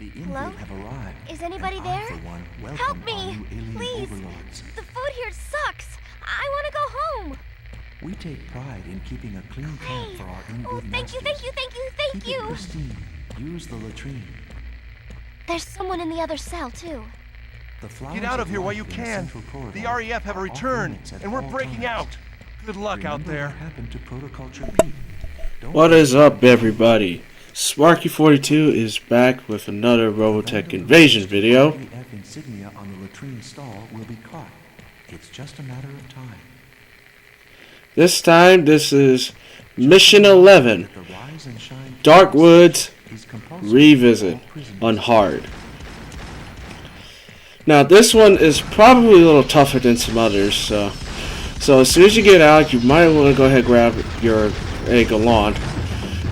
The Hello? Invid have arrived. Is anybody and there? I, for one, welcome Help our me! new alien Please! overlords. The food here sucks! I want to go home! We take pride in keeping a clean camp Hey! for our Invid Oh, thank you, masters. thank Keep it you! pristine. Use the latrine. There's someone in the other cell, too. The flowers Get out of here while life you in the can. central corridor The REF have are off returned, limits at and we're all breaking times. out. Good luck out Remember there. what happened to Protoculture P. What is up, everybody? Sparky42 is back with another Robotech invasion video. The REF insignia on the latrine stall will be caught. It's just a matter of time. This time, this is Mission 11, The Rise and Shine Darkwoods is compulsory Revisit for all prisoners. on hard. Now, this one is probably a little tougher than some others, so as soon as you get out, you might want to go ahead and grab your Galant.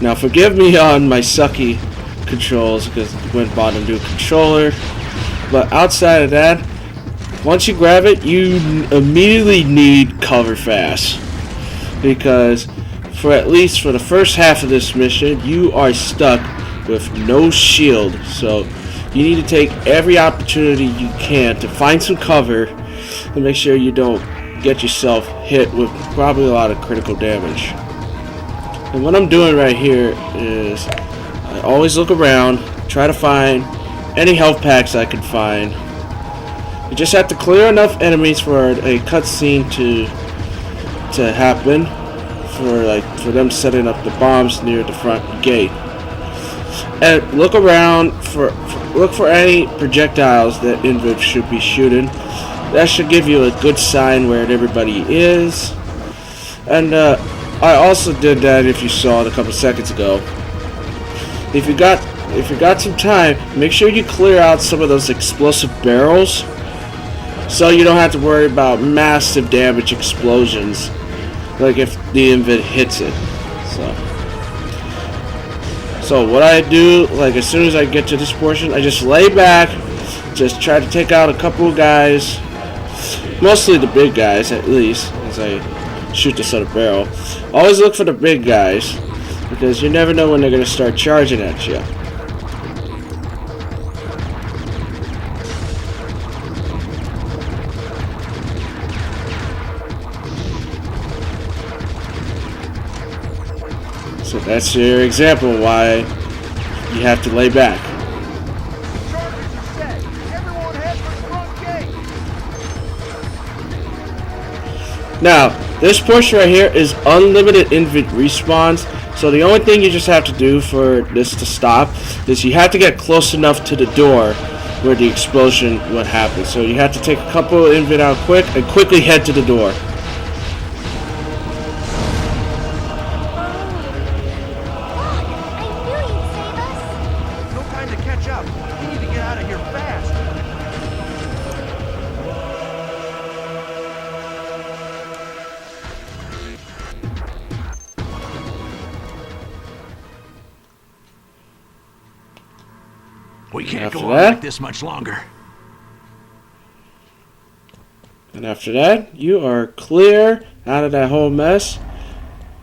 Now, forgive me on my sucky controls because I went and bought a new controller, but outside of that, once you grab it, you immediately need cover fast, because for at least for the first half of this mission, you are stuck with no shield, so you need to take every opportunity you can to find some cover to make sure you don't get yourself hit with probably a lot of critical damage. And what I'm doing right here is I always look around, try to find any health packs I can find. You just have to clear enough enemies for a cutscene to happen, for them setting up the bombs near the front gate. And look around look for any projectiles that Invid should be shooting. That should give you a good sign where everybody is. And I also did that, if you saw it a couple seconds ago. If you got some time, make sure you clear out some of those explosive barrels, so you don't have to worry about massive damage explosions, like if the Invid hits it. So what I do, like as soon as I get to this portion, I just lay back, just try to take out a couple of guys, mostly the big guys at least, as I shoot this other barrel. Always look for the big guys, because you never know when they're going to start charging at you. So that's your example why you have to lay back. Charges are set. Everyone head for the front gate. Now, this portion right here is unlimited Invid respawns, so the only thing you just have to do for this to stop is you have to get close enough to the door where the explosion would happen. So you have to take a couple of Invid out quick and quickly head to the door. No time to catch up. We need to get out of here fast. We can't After go on that? like this much longer. And after that, you are clear out of that whole mess.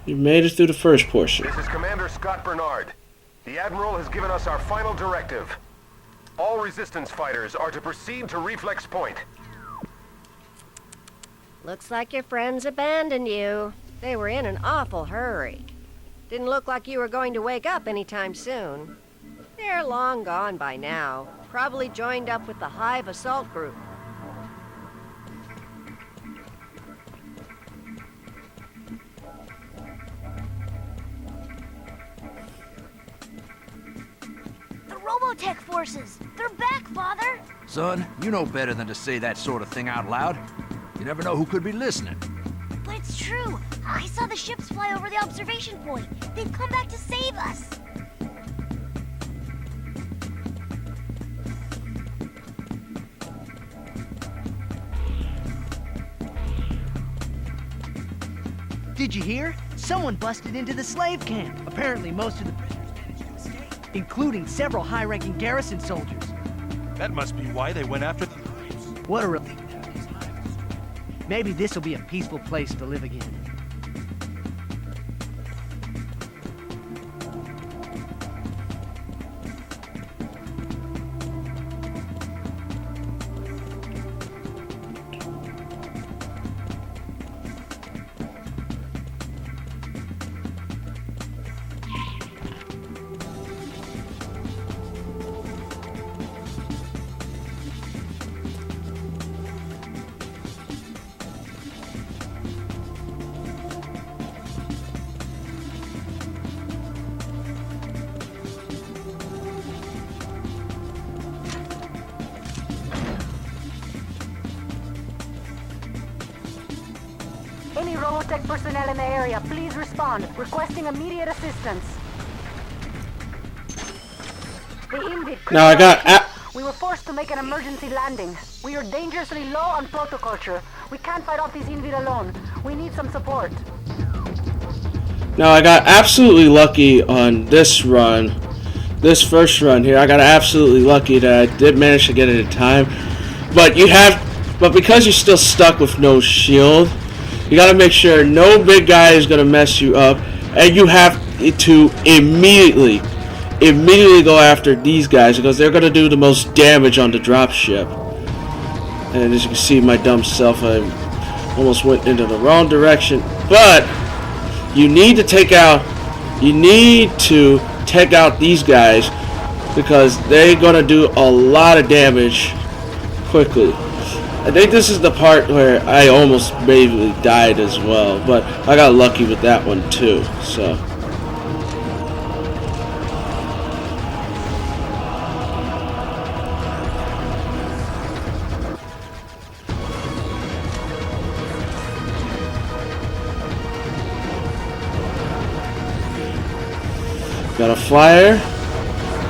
You made it through the first portion. This is Commander Scott Bernard. The Admiral has given us our final directive. All Resistance fighters are to proceed to Reflex Point. Looks like your friends abandoned you. They were in an awful hurry. Didn't look like you were going to wake up anytime soon. They're long gone by now. Probably joined up with the Hive Assault Group. The Robotech forces! They're back, Father! Son, you know better than to say that sort of thing out loud. You never know who could be listening. But it's true! I saw the ships fly over the observation point. They've come back to save us! Did you hear? Someone busted into the slave camp. Apparently most of the prisoners managed to escape, including several high-ranking garrison soldiers. That must be why they went after the Hives. What a relief. Maybe this will be a peaceful place to live again. Any Robotech personnel in the area, please respond. Requesting immediate assistance. The Invid. Now I got. We were forced to make an emergency landing. We are dangerously low on protoculture. We can't fight off these Invid alone. We need some support. Now I got absolutely lucky on this run. This first run here, I got absolutely lucky that I did manage to get it in time. But because you're still stuck with no shield, you gotta make sure no big guy is gonna mess you up, and you have to immediately go after these guys because they're gonna do the most damage on the dropship. And as you can see, my dumb self, I almost went into the wrong direction. But you need to take out these guys because they're gonna do a lot of damage quickly. I think this is the part where I almost maybe died as well, but I got lucky with that one too. So got a flyer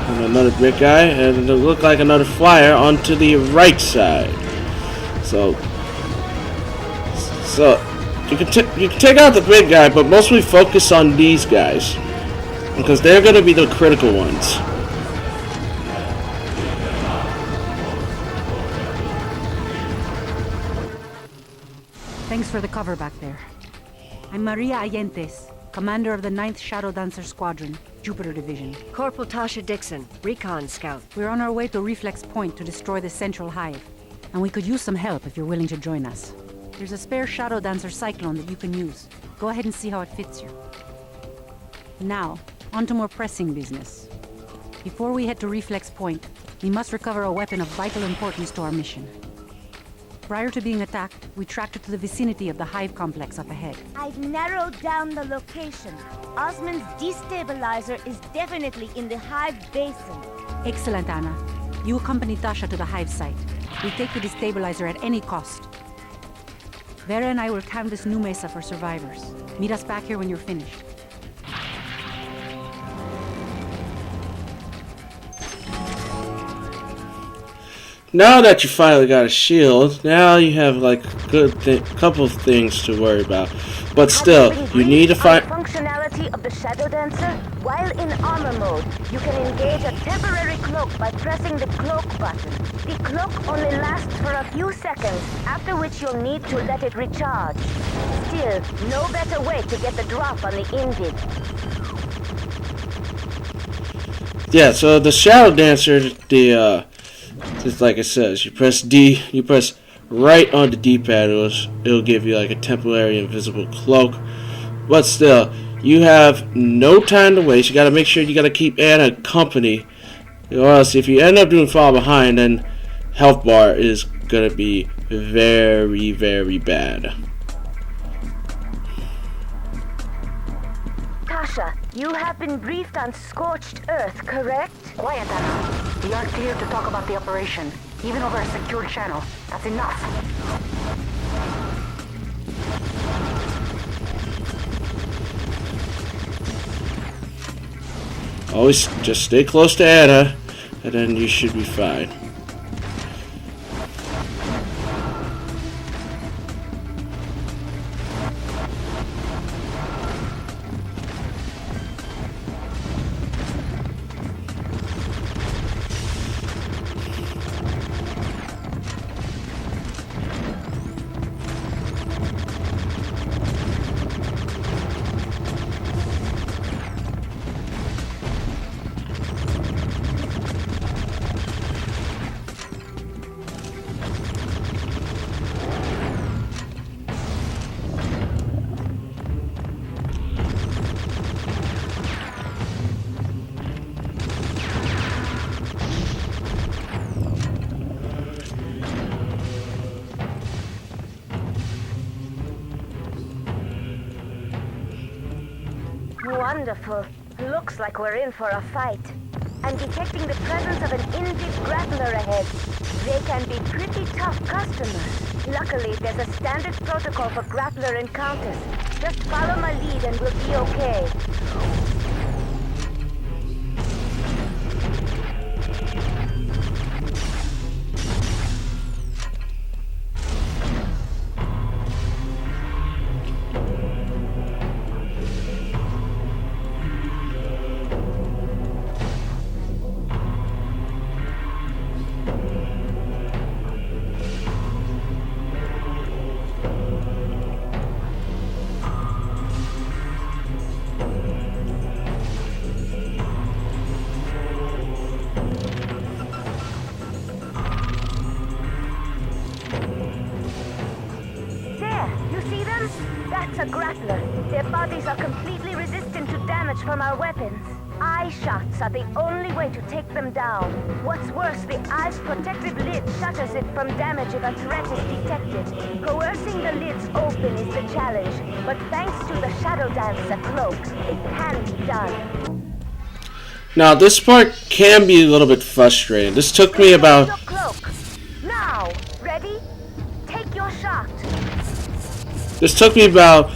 and another big guy, and it looked like another flyer onto the right side. So you can take out the big guy, but mostly focus on these guys because they're going to be the critical ones. Thanks for the cover back there. I'm Maria Allentes, commander of the 9th Shadow Dancer Squadron, Jupiter Division. Corporal Tasha Dixon, recon scout. We're on our way to Reflex Point to destroy the central hive, and we could use some help if you're willing to join us. There's a spare Shadow Dancer Cyclone that you can use. Go ahead and see how it fits you. Now, on to more pressing business. Before we head to Reflex Point, we must recover a weapon of vital importance to our mission. Prior to being attacked, we tracked it to the vicinity of the hive complex up ahead. I've narrowed down the location. Osmond's destabilizer is definitely in the hive basin. Excellent, Anna. You accompany Tasha to the hive site. We take the destabilizer at any cost. Vera and I will canvass New Mesa for survivors. Meet us back here when you're finished. Now that you finally got a shield, now you have like a couple of things to worry about. But still, you need to find functionality of the Shadow Dancer. While in armor mode, you can engage a temporary cloak by pressing the cloak button. The cloak only lasts for a few seconds, after which you'll need to let it recharge. Still, no better way to get the drop on the Invid. Yeah, so the Shadow Dancer, just like it says, you press D, you press right on the D-pad, it'll give you like a temporary invisible cloak. But still, you have no time to waste. You gotta make sure you gotta keep Anna company, or else if you end up doing fall behind, then health bar is gonna be very, very bad. Tasha, you have been briefed on Scorched Earth, correct? Quiet, Anna. We aren't cleared to talk about the operation, even over a secured channel. That's enough. Always just stay close to Anna, and then you should be fine. Wonderful. Looks like we're in for a fight. I'm detecting the presence of an Invid grappler ahead. They can be pretty tough customers. Luckily, there's a standard protocol for grappler encounters. Just follow my lead and we'll be okay. That's a grappler. Their bodies are completely resistant to damage from our weapons. Eye shots are the only way to take them down. What's worse, the eye's protective lid shutters it from damage if a threat is detected. Coercing the lids open is the challenge, but thanks to the Shadow Dancer cloak, it can be done. Now, this part can be a little bit frustrating. This took me about... Your cloak. Now, ready? Take your shot. This took me about...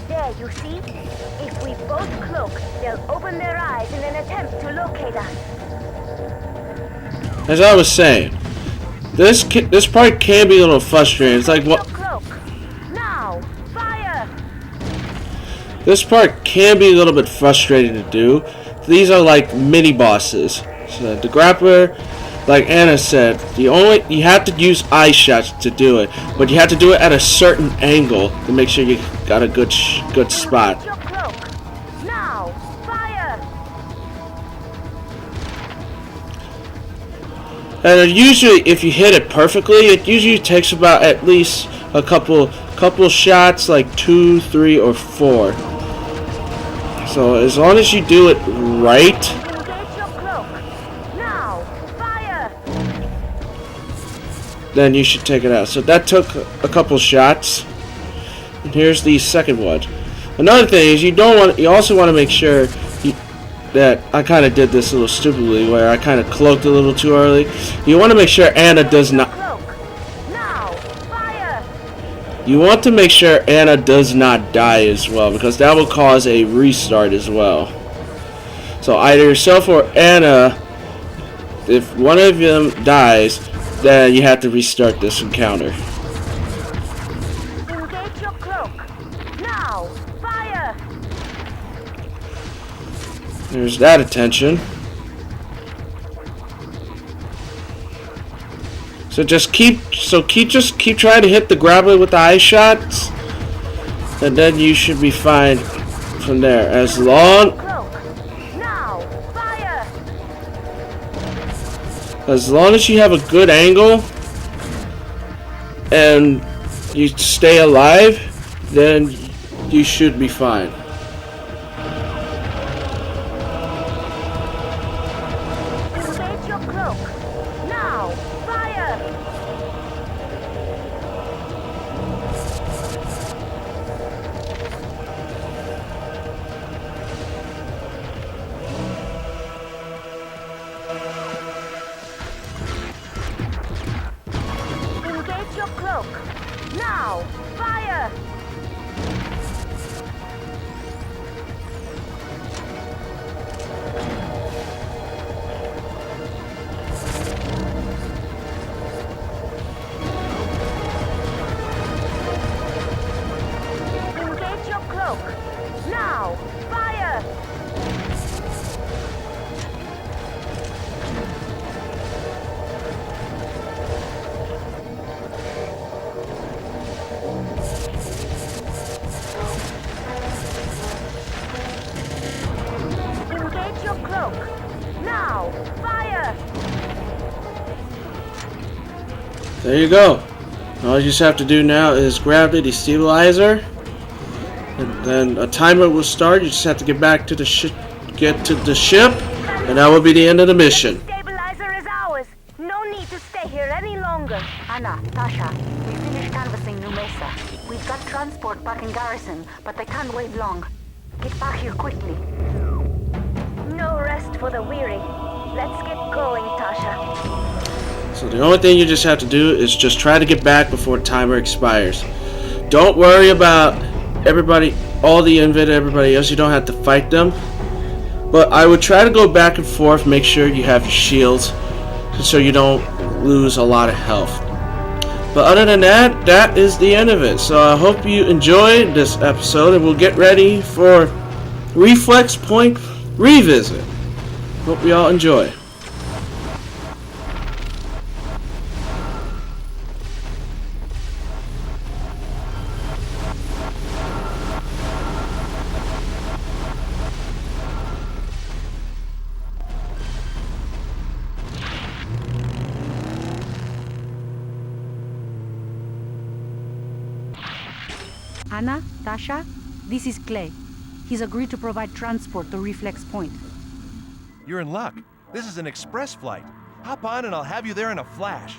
There, you see? If we both cloak, they'll open their eyes in an attempt to locate us. As I was saying, this part can be a little frustrating. It's like what... Now, fire! This part can be a little bit frustrating to do. These are like mini bosses. So the grappler, like Anna said, you have to use eye shots to do it, but you have to do it at a certain angle to make sure you got a good spot. Now, fire! And usually, if you hit it perfectly, it usually takes about at least a couple shots, like 2, 3, or 4. So as long as you do it right. Engage your cloak. Now, fire! Then you should take it out. So that took a couple shots. And here's the second one. Another thing is you also want to make sure that I kind of did this a little stupidly, where I kind of cloaked a little too early. You want to make sure Anna does not. Now, fire! You want to make sure Anna does not die as well, because that will cause a restart as well. So either yourself or Anna, if one of them dies, then you have to restart this encounter. Engage your cloak. Now, fire! There's that attention. So just keep trying to hit the grappler with the eye shots, and then you should be fine from there. As long as you have a good angle and you stay alive, then you should be fine. Engage your cloak. Now, fire! Engage your cloak. Now, fire! Engage your cloak. Now, fire! Engage your cloak. Now, fire! There you go. All you just have to do now is grab the destabilizer, and then a timer will start. You just have to get back to the ship, and that will be the end of the mission. Stabilizer is ours. No need to stay here any longer. Anna, Tasha, we finished canvassing New Mesa. We've got transport back in garrison, but they can't wait long. Get back here quickly. No rest for the weary. Let's get going, Tasha. So the only thing you just have to do is just try to get back before timer expires. Don't worry about everybody, all the invid, everybody else. You don't have to fight them. But I would try to go back and forth, make sure you have your shields, so you don't lose a lot of health. But other than that, that is the end of it. So I hope you enjoyed this episode, and we'll get ready for Reflex Point Revisit. Hope you all enjoy. Anna, Tasha, this is Clay. He's agreed to provide transport to Reflex Point. You're in luck. This is an express flight. Hop on and I'll have you there in a flash.